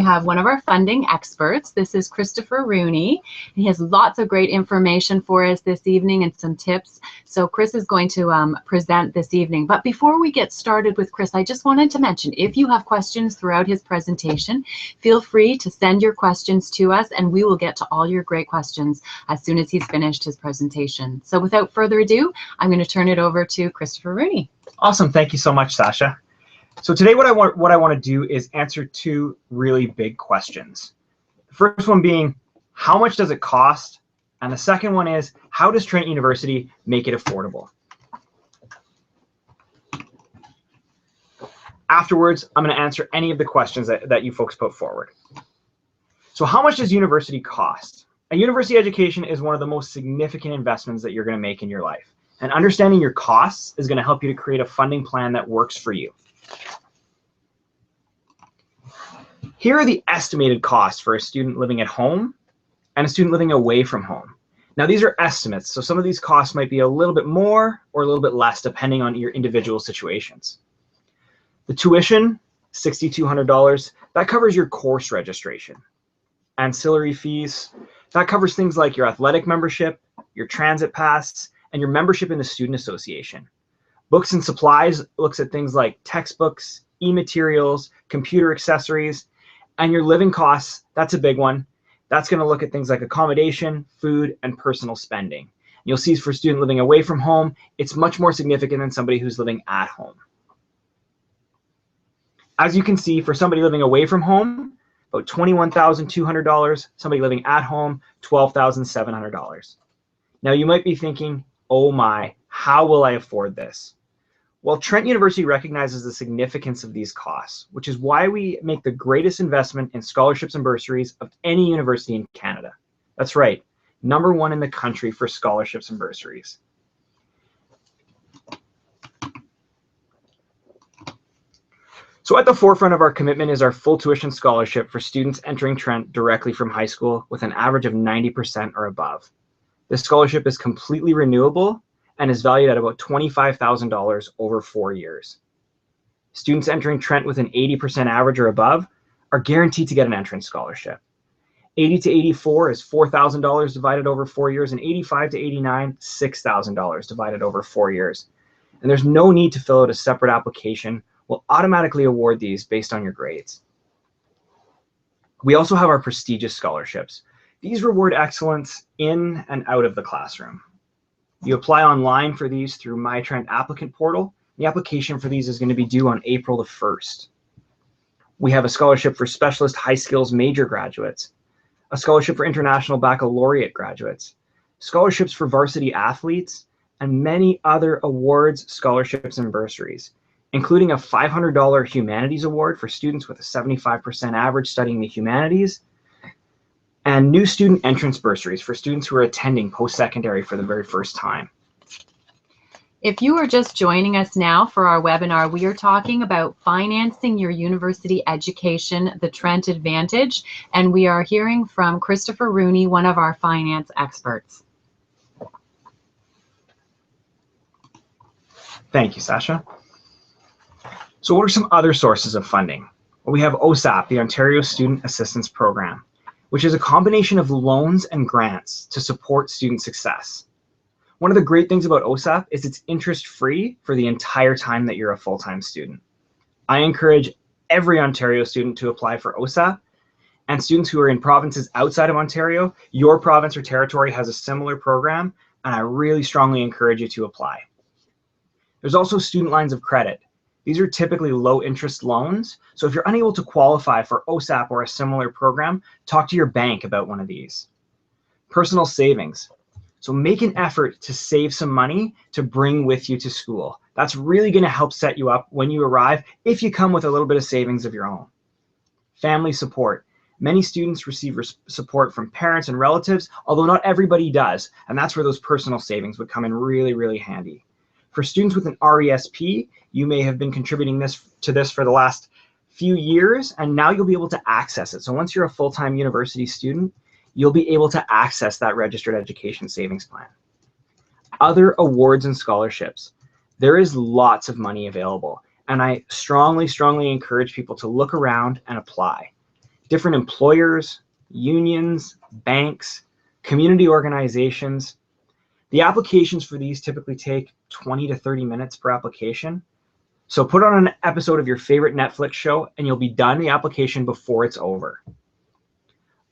have one of our funding experts. This is Christopher Rooney. He has lots of great information for us this evening and some tips. So Chris is going to present this evening. But before we get started with Chris, I just wanted to mention, if you have questions throughout his presentation, feel free to send your questions to us and we will get to all your great questions as soon as he's finished his presentation. So without further ado, I'm going to turn it over to Christopher Rooney. Awesome. Thank you so much, Sasha. So today what I want to do is answer two really big questions. The first one being, how much does it cost? And the second one is, how does Trent University make it affordable? Afterwards, I'm going to answer any of the questions that you folks put forward. So how much does university cost? A university education is one of the most significant investments that you're going to make in your life. And understanding your costs is going to help you to create a funding plan that works for you. Here are the estimated costs for a student living at home and a student living away from home. Now, these are estimates, so some of these costs might be a little bit more or a little bit less depending on your individual situations. The tuition, $6,200, that covers your course registration. Ancillary fees, that covers things like your athletic membership, your transit pass, and your membership in the student association. Books and supplies looks at things like textbooks, e-materials, computer accessories, and your living costs, that's a big one. That's going to look at things like accommodation, food, and personal spending. You'll see for a student living away from home, it's much more significant than somebody who's living at home. As you can see, for somebody living away from home, about $21,200, somebody living at home, $12,700. Now you might be thinking, oh my, how will I afford this? Well, Trent University recognizes the significance of these costs, which is why we make the greatest investment in scholarships and bursaries of any university in Canada. That's right, #1 in the country for scholarships and bursaries. So at the forefront of our commitment is our full tuition scholarship for students entering Trent directly from high school with an average of 90% or above. This scholarship is completely renewable and is valued at about $25,000 over 4 years. Students entering Trent with an 80% average or above are guaranteed to get an entrance scholarship. 80 to 84 is $4,000 divided over 4 years, and 85 to 89, $6,000 divided over 4 years. And there's no need to fill out a separate application. We'll automatically award these based on your grades. We also have our prestigious scholarships. These reward excellence in and out of the classroom. You apply online for these through My Trent applicant portal. The application for these is going to be due on April the 1st. We have a scholarship for specialist high skills major graduates, a scholarship for international baccalaureate graduates, scholarships for varsity athletes, and many other awards, scholarships, and bursaries, including a $500 humanities award for students with a 75% average studying the humanities, and new student entrance bursaries for students who are attending post-secondary for the very first time. If you are just joining us now for our webinar, we are talking about financing your university education, the Trent Advantage, and we are hearing from Christopher Rooney, one of our finance experts. Thank you, Sasha. So what are some other sources of funding? Well, we have OSAP, the Ontario Student Assistance Program, which is a combination of loans and grants to support student success. One of the great things about OSAP is it's interest-free for the entire time that you're a full-time student. I encourage every Ontario student to apply for OSAP, and students who are in provinces outside of Ontario, your province or territory has a similar program, and I really strongly encourage you to apply. There's also student lines of credit. These are typically low-interest loans, so if you're unable to qualify for OSAP or a similar program, talk to your bank about one of these. Personal savings. So make an effort to save some money to bring with you to school. That's really going to help set you up when you arrive if you come with a little bit of savings of your own. Family support. Many students receive support from parents and relatives, although not everybody does, and that's where those personal savings would come in really, really handy. For students with an RESP, you may have been contributing to this for the last few years, and now you'll be able to access it. So once you're a full-time university student, you'll be able to access that registered education savings plan. Other awards and scholarships. There is lots of money available, and I strongly, strongly encourage people to look around and apply. different employers, unions, banks, community organizations. The applications for these typically take 20 to 30 minutes per application. So put on an episode of your favorite Netflix show and you'll be done the application before it's over.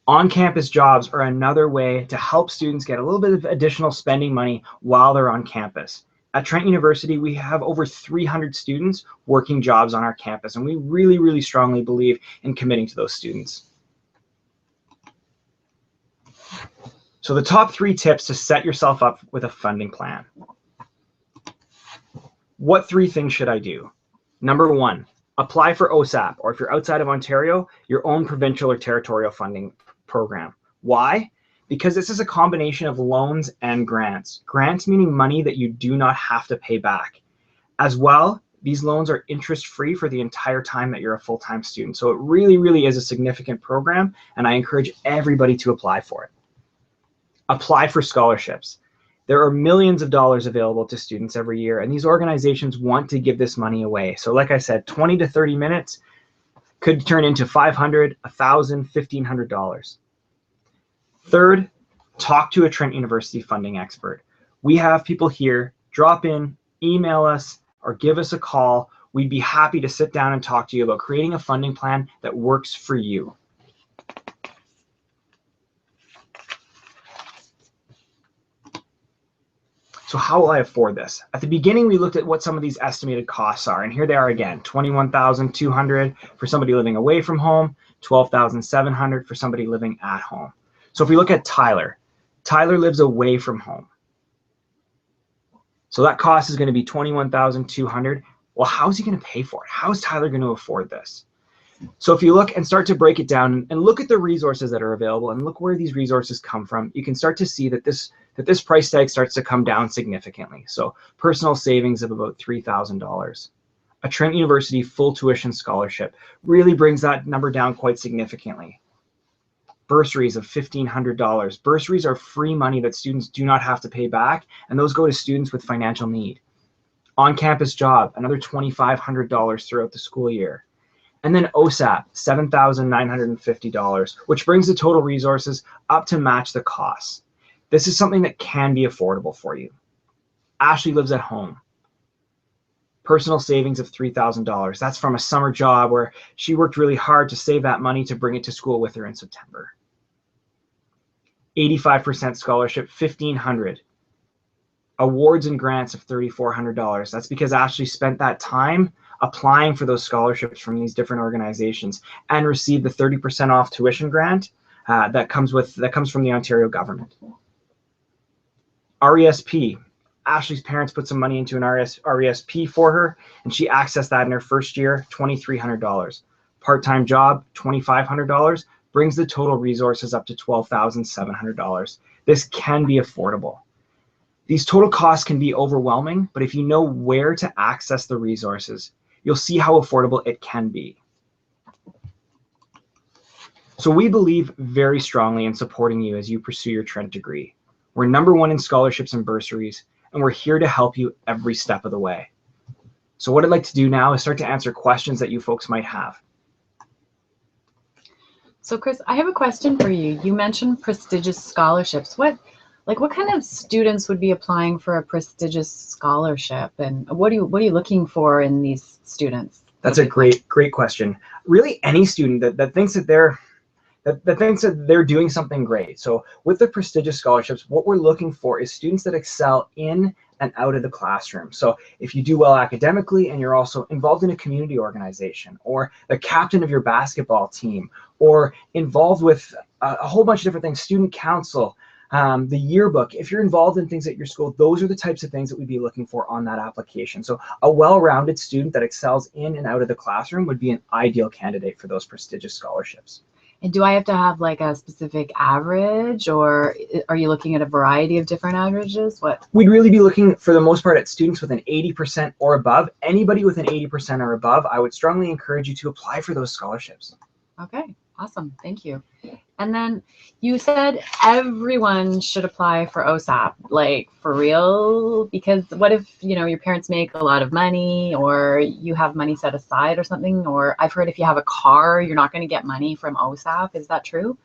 On-campus jobs are another way to help students get a little bit of additional spending money while they're on campus. At Trent University, we have over 300 students working jobs on our campus, and we really, really strongly believe in committing to those students. So the top 3 tips to set yourself up with a funding plan. What 3 things should I do? Number 1, apply for OSAP, or if you're outside of Ontario, your own provincial or territorial funding program. Why? Because this is a combination of loans and grants. Grants meaning money that you do not have to pay back. As well, these loans are interest-free for the entire time that you're a full-time student. So it really, really is a significant program, and I encourage everybody to apply for it. Apply for scholarships. There are millions of dollars available to students every year, and these organizations want to give this money away. So like I said, 20 to 30 minutes could turn into $500, $1,000, $1,500. Third, talk to a Trent University funding expert. We have people here. Drop in, email us, or give us a call. We'd be happy to sit down and talk to you about creating a funding plan that works for you. So how will I afford this? At the beginning, we looked at what some of these estimated costs are, and here they are again: $21,200 for somebody living away from home, $12,700 for somebody living at home. So if we look at Tyler, Tyler lives away from home. So that cost is going to be $21,200. Well, how is he going to pay for it? How is Tyler going to afford this? So if you look and start to break it down and look at the resources that are available and look where these resources come from, you can start to see that this price tag starts to come down significantly. So personal savings of about $3,000. A Trent University full tuition scholarship really brings that number down quite significantly. Bursaries of $1,500. Bursaries are free money that students do not have to pay back, and those go to students with financial need. On-campus job, another $2,500 throughout the school year. And then OSAP, $7,950, which brings the total resources up to match the costs. This is something that can be affordable for you. Ashley lives at home. Personal savings of $3,000. That's from a summer job where she worked really hard to save that money to bring it to school with her in September. 85% scholarship, $1,500. Awards and grants of $3,400. That's because Ashley spent that time applying for those scholarships from these different organizations and received the 30% off tuition grant that comes from the Ontario government. RESP. Ashley's parents put some money into an RESP for her, and she accessed that in her first year, $2,300. Part-time job, $2,500, brings the total resources up to $12,700. This can be affordable. These total costs can be overwhelming, but if you know where to access the resources, you'll see how affordable it can be. So we believe very strongly in supporting you as you pursue your Trent degree. We're #1 in scholarships and bursaries, and we're here to help you every step of the way. So what I'd like to do now is start to answer questions that you folks might have. So Chris, I have a question for you. You mentioned prestigious scholarships. What kind of students would be applying for a prestigious scholarship, and what are you looking for in these students? That's a great question. Really, any student that thinks that they're doing something great. So with the prestigious scholarships, what we're looking for is students that excel in and out of the classroom. So if you do well academically and you're also involved in a community organization, or the captain of your basketball team, or involved with a whole bunch of different things, student council, the yearbook, if you're involved in things at your school, those are the types of things that we'd be looking for on that application. So a well-rounded student that excels in and out of the classroom would be an ideal candidate for those prestigious scholarships. And do I have to have like a specific average, or are you looking at a variety of different averages? What? We'd really be looking for the most part at students with an 80% or above. Anybody with an 80% or above, I would strongly encourage you to apply for those scholarships. Okay, awesome. Thank you. And then you said everyone should apply for OSAP, like for real? Because what if, you know, your parents make a lot of money or you have money set aside or something? Or I've heard if you have a car, you're not going to get money from OSAP. Is that true?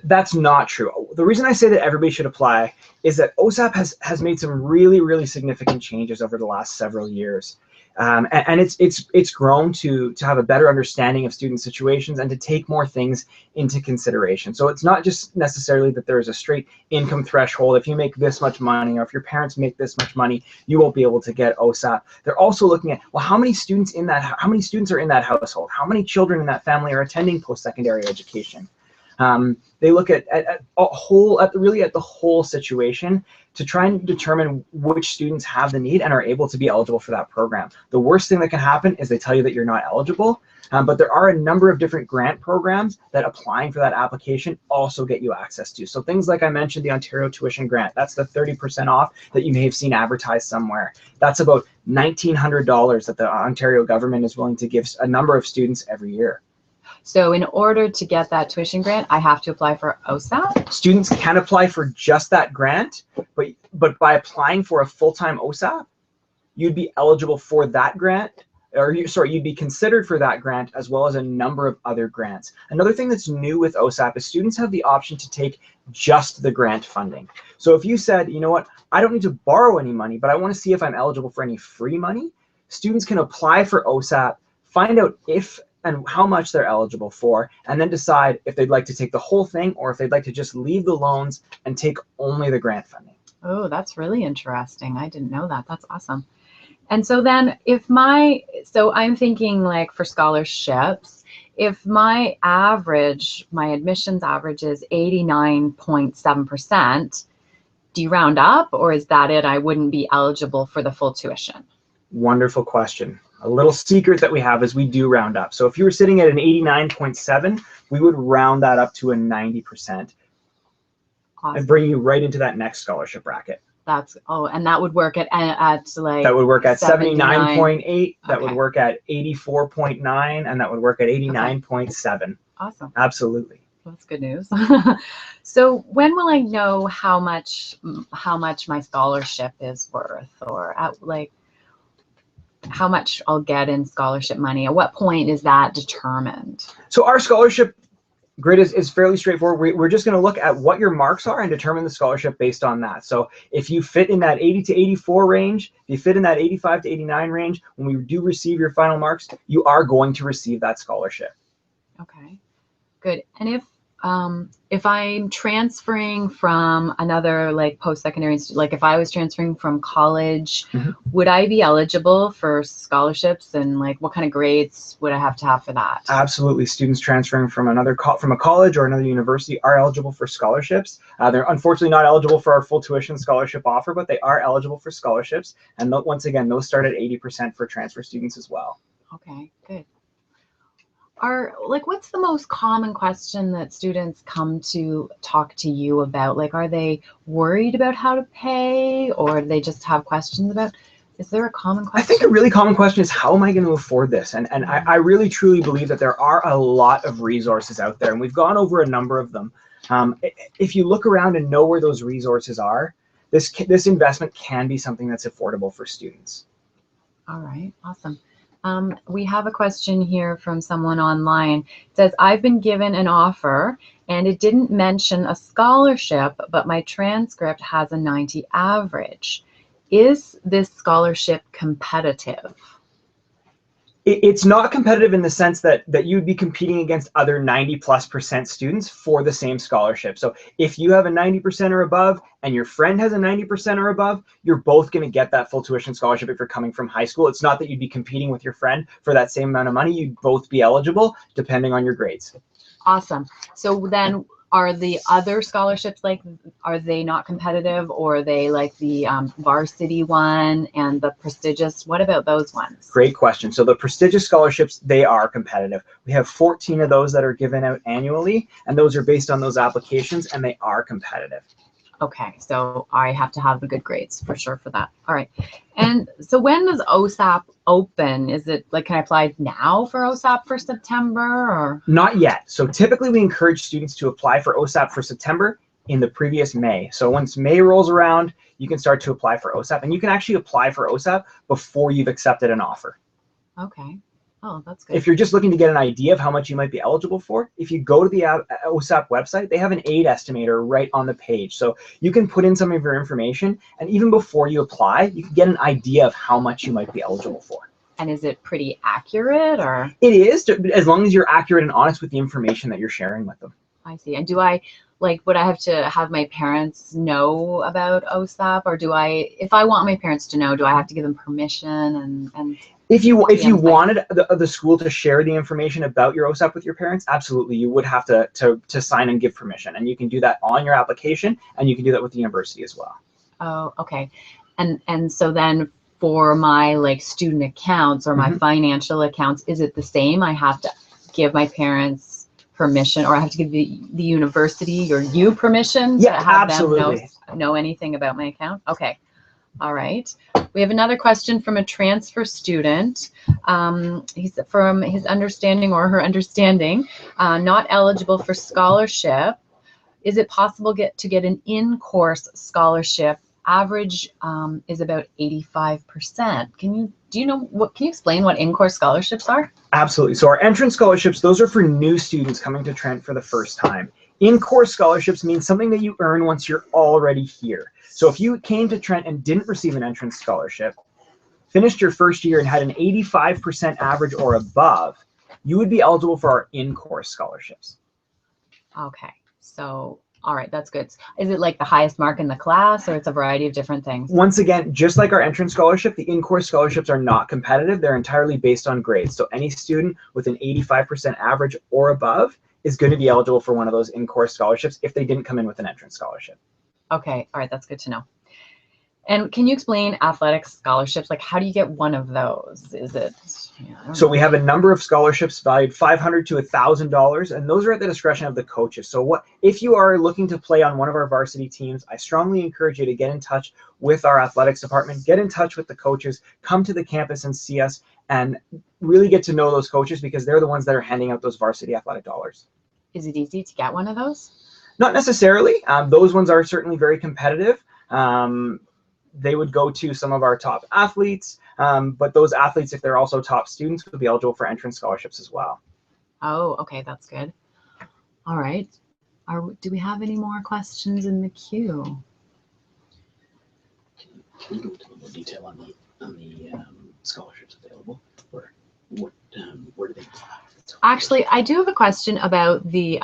That's not true. The reason I say that everybody should apply is that OSAP has made some really significant changes over the last several years. And it's grown to have a better understanding of student situations and to take more things into consideration. So it's not just necessarily that there is a straight income threshold. If you make this much money or if your parents make this much money, you won't be able to get OSAP. They're also looking at, well, how many students are in that household? How many children in that family are attending post-secondary education? They look at the whole situation to try and determine which students have the need and are able to be eligible for that program. The worst thing that can happen is they tell you that you're not eligible, but there are a number of different grant programs that applying for that application also get you access to. So things like I mentioned, the Ontario Tuition Grant, that's the 30% off that you may have seen advertised somewhere. That's about $1,900 that the Ontario government is willing to give a number of students every year. So in order to get that tuition grant, I have to apply for OSAP? Students can apply for just that grant, but by applying for a full-time OSAP, you'd be eligible for that grant, or you'd be considered for that grant as well as a number of other grants. Another thing that's new with OSAP is students have the option to take just the grant funding. So if you said, you know what, I don't need to borrow any money, but I want to see if I'm eligible for any free money, students can apply for OSAP, find out if and how much they're eligible for, and then decide if they'd like to take the whole thing or if they'd like to just leave the loans and take only the grant funding. Oh, that's really interesting. I didn't know that. That's awesome. And so then so I'm thinking like for scholarships, if my admissions average is 89.7%, do you round up or is that it? I wouldn't be eligible for the full tuition? Wonderful question. A little secret that we have is we do round up. So if you were sitting at an 89.7, we would round that up to a 90%. Awesome. And bring you right into that next scholarship bracket. And that would work at like that would work at 79.8, that would work at 84.9, and that would work at 89.7. Okay. Awesome. Absolutely. That's good news. So when will I know how much my scholarship is worth, or how much I'll get in scholarship money? At what point is that determined? So our scholarship grid is fairly straightforward. We're just going to look at what your marks are and determine the scholarship based on that. So if you fit in that 80 to 84 range, if you fit in that 85 to 89 range, when we do receive your final marks, you are going to receive that scholarship. Okay, good. And if I'm transferring from another like post-secondary institute, like if I was transferring from college, would I be eligible for scholarships, and like what kind of grades would I have to have for that? Absolutely. Students transferring from a college or another university are eligible for scholarships. They're unfortunately not eligible for our full tuition scholarship offer, but they are eligible for scholarships. And once again, those start at 80% for transfer students as well. Okay, good. What's the most common question that students come to talk to you about? Like, are they worried about how to pay, or they just have questions about? Is there a common question? I think a really common question is, how am I going to afford this? And I really truly believe that there are a lot of resources out there, and we've gone over a number of them. If you look around and know where those resources are, this investment can be something that's affordable for students. All right, awesome. We have a question here from someone online. It says, I've been given an offer and it didn't mention a scholarship, but my transcript has a 90 average. Is this scholarship competitive? It's not competitive in the sense that you'd be competing against other 90+% students for the same scholarship. So if you have a 90% or above and your friend has a 90% or above, you're both going to get that full tuition scholarship if you're coming from high school. It's not that you'd be competing with your friend for that same amount of money. You'd both be eligible depending on your grades. Awesome. So then are the other scholarships, are they not competitive, or are they like the varsity one and the prestigious? What about those ones? Great question. So the prestigious scholarships, they are competitive. We have 14 of those that are given out annually, and those are based on those applications, and they are competitive. Okay, so I have to have the good grades for sure for that. All right. And so when does OSAP open? Is it like, can I apply now for OSAP for September or? Not yet. So typically we encourage students to apply for OSAP for September in the previous May. So once May rolls around, you can start to apply for OSAP, and you can actually apply for OSAP before you've accepted an offer. Okay. Oh, that's good. If you're just looking to get an idea of how much you might be eligible for, if you go to the OSAP website, they have an aid estimator right on the page. So you can put in some of your information, and even before you apply, you can get an idea of how much you might be eligible for. And is it pretty accurate or? It is, as long as you're accurate and honest with the information that you're sharing with them. I see. And do I, like, would I have to have my parents know about OSAP, or do I, if I want my parents to know, do I have to give them permission and If you wanted the school to share the information about your OSAP with your parents, absolutely, you would have to sign and give permission, and you can do that on your application, and you can do that with the university as well. Oh, okay. And so then for my like student accounts or my financial accounts, is it the same? I have to give my parents permission, or I have to give the university or you permission to have them know anything about my account? Okay. All right. We have another question from a transfer student. He's from his understanding or her understanding, not eligible for scholarship. Is it possible to get an in-course scholarship? Average is about 85%. Can you explain what in-course scholarships are? Absolutely. So our entrance scholarships, those are for new students coming to Trent for the first time. In-course scholarships means something that you earn once you're already here. So if you came to Trent and didn't receive an entrance scholarship, finished your first year and had an 85% average or above, you would be eligible for our in-course scholarships. Okay. So, all right, that's good. Is it like the highest mark in the class, or it's a variety of different things? Once again, just like our entrance scholarship, the in-course scholarships are not competitive. They're entirely based on grades. So any student with an 85% average or above is going to be eligible for one of those in-course scholarships if they didn't come in with an entrance scholarship. Okay, all right, that's good to know. And can you explain athletic scholarships? Like, how do you get one of those? Is it? So we have a number of scholarships valued $500 to $1,000, and those are at the discretion of the coaches. So if you are looking to play on one of our varsity teams, I strongly encourage you to get in touch with our athletics department, get in touch with the coaches, come to the campus and see us, and really get to know those coaches, because they're the ones that are handing out those varsity athletic dollars. Is it easy to get one of those? Not necessarily. Those ones are certainly very competitive. They would go to some of our top athletes, but those athletes, if they're also top students, would be eligible for entrance scholarships as well. Oh, okay, that's good. All right. Do we have any more questions in the queue? Can you go into a little more detail on the scholarships available, or where do they apply? Actually, I do have a question about the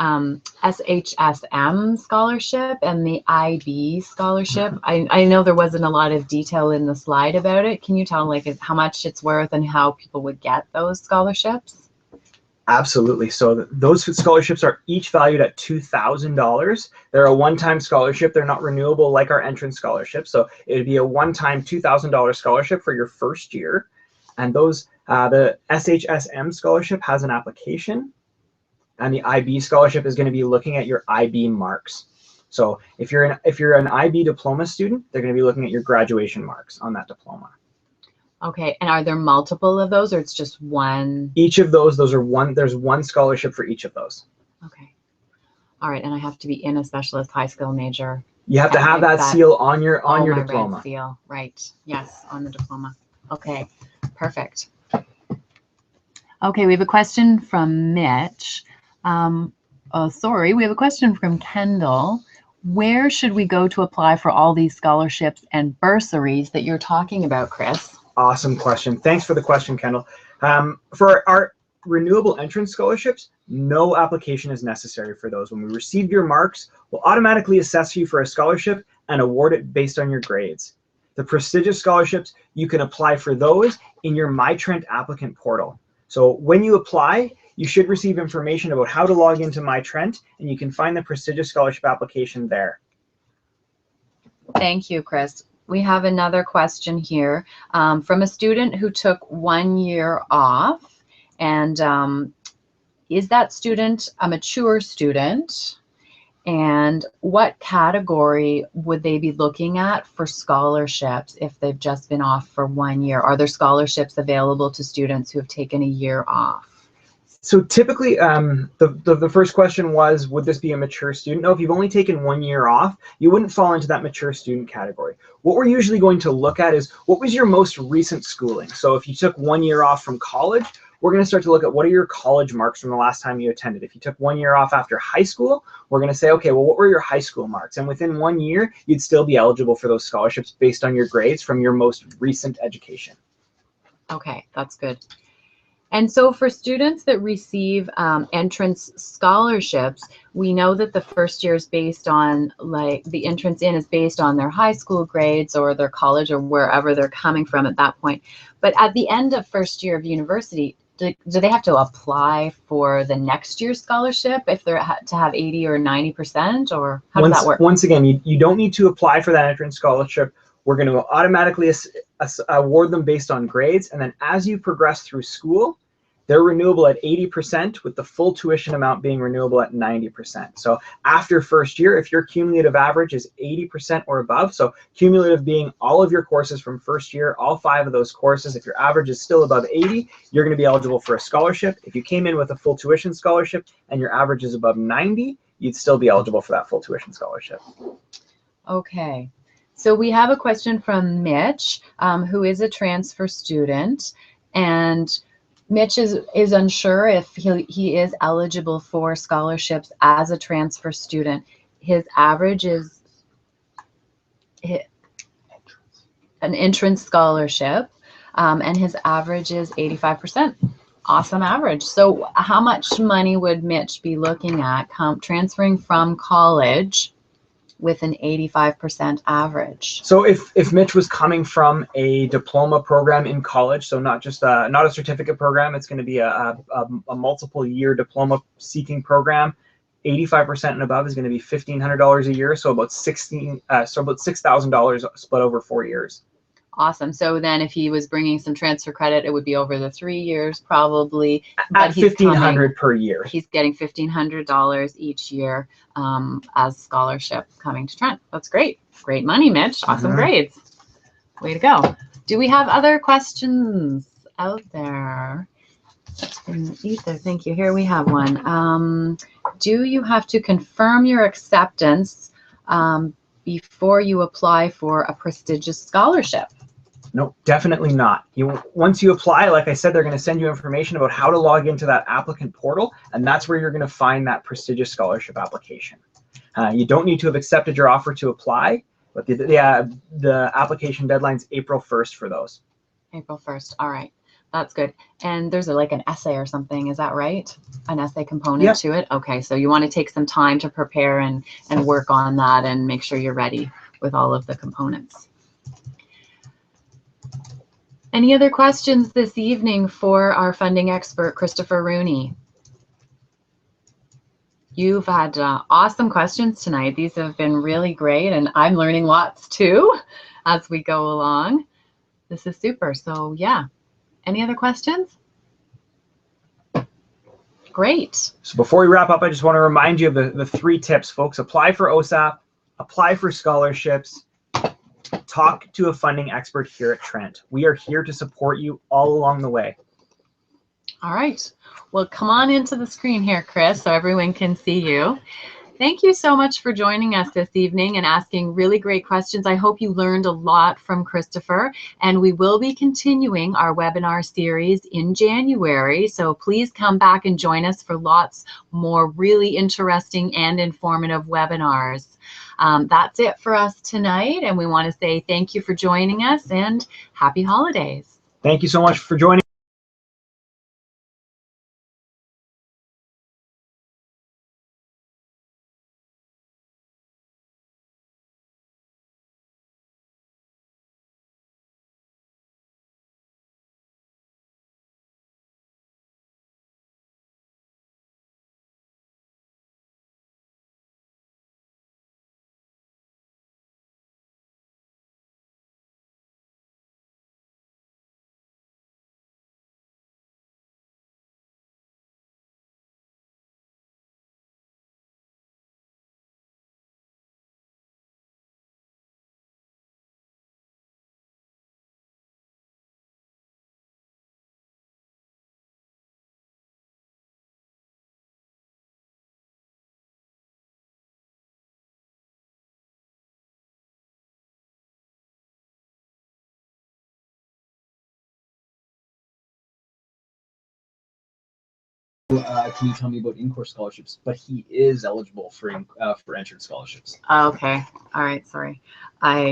SHSM scholarship and the IB scholarship. I know there wasn't a lot of detail in the slide about it. Can you tell like how much it's worth and how people would get those scholarships? Absolutely. So those scholarships are each valued at $2,000. They're a one-time scholarship. They're not renewable like our entrance scholarship. So it would be a one-time $2,000 scholarship for your first year. And those the SHSM scholarship has an application, and the IB scholarship is going to be looking at your IB marks. So if you're an IB diploma student, they're going to be looking at your graduation marks on that diploma. Okay, and are there multiple of those, or it's just one? Each of those are one. There's one scholarship for each of those. Okay. All right, and I have to be in a specialist high skill major. You have to have that seal on your diploma. Red seal, right? Yes, on the diploma. Okay, perfect. Okay, we have a question from Mitch. We have a question from Kendall. Where should we go to apply for all these scholarships and bursaries that you're talking about, Chris? Awesome question. Thanks for the question, Kendall. For our renewable entrance scholarships, no application is necessary for those. When we receive your marks, we'll automatically assess you for a scholarship and award it based on your grades. The prestigious scholarships, you can apply for those in your MyTrent applicant portal. So when you apply, you should receive information about how to log into MyTrent, and you can find the prestigious scholarship application there. Thank you, Chris. We have another question here from a student who took 1 year off. And is that student a mature student? And what category would they be looking at for scholarships if they've just been off for 1 year? Are there scholarships available to students who have taken a year off? So typically, the first question was, would this be a mature student? No, if you've only taken 1 year off, you wouldn't fall into that mature student category. What we're usually going to look at is, what was your most recent schooling? So if you took 1 year off from college, we're going to start to look at, what are your college marks from the last time you attended? If you took 1 year off after high school, we're going to say, okay, well, what were your high school marks? And within 1 year, you'd still be eligible for those scholarships based on your grades from your most recent education. Okay, that's good. And so for students that receive entrance scholarships, we know that the first year is based on, like, the entrance in is based on their high school grades or their college or wherever they're coming from at that point. But at the end of first year of university, do they have to apply for the next year's scholarship if they're to have 80 or 90%, or how does that work? Once again, you don't need to apply for that entrance scholarship. We're going to automatically award them based on grades, and then as you progress through school, they're renewable at 80%, with the full tuition amount being renewable at 90%. So after first year, if your cumulative average is 80% or above, so cumulative being all of your courses from first year, all 5 of those courses, if your average is still above 80, you're going to be eligible for a scholarship. If you came in with a full tuition scholarship and your average is above 90, you'd still be eligible for that full tuition scholarship. Okay. So we have a question from Mitch, who is a transfer student, and Mitch is unsure if he is eligible for scholarships as a transfer student. His average is an entrance scholarship, and his average is 85%. Awesome average. So how much money would Mitch be looking at transferring from college with an 85% average? So if Mitch was coming from a diploma program in college, so not just not a certificate program, it's going to be a multiple year diploma seeking program. 85% and above is going to be $1,500 a year, so about $6,000 split over 4 years. Awesome. So then if he was bringing some transfer credit, it would be over the 3 years probably. At $1,500 per year. He's getting $1,500 each year as scholarship coming to Trent. That's great. Great money, Mitch. Awesome grades. Way to go. Do we have other questions out there? Ether, thank you. Here we have one. Do you have to confirm your acceptance before you apply for a prestigious scholarship? No, definitely not. Once you apply, like I said, they're going to send you information about how to log into that applicant portal, and that's where you're going to find that prestigious scholarship application. You don't need to have accepted your offer to apply, but the application deadline's April 1st for those. April 1st. All right. That's good. And there's like an essay or something, is that right? An essay component to it? Okay, so you want to take some time to prepare and work on that and make sure you're ready with all of the components. Any other questions this evening for our funding expert, Christopher Rooney? You've had awesome questions tonight. These have been really great, and I'm learning lots too as we go along. This is super. So yeah, any other questions? Great. So before we wrap up, I just want to remind you of the 3 tips, folks. Apply for OSAP, apply for scholarships, talk to a funding expert here at Trent. We are here to support you all along the way. All right. Well, come on into the screen here, Chris, so everyone can see you. Thank you so much for joining us this evening and asking really great questions. I hope you learned a lot from Christopher, and we will be continuing our webinar series in January. So please come back and join us for lots more really interesting and informative webinars. That's it for us tonight, and we want to say thank you for joining us and happy holidays. Thank you so much for joining. can you tell me about in-course scholarships? But he is eligible for entrance scholarships. Okay. All right. Sorry. I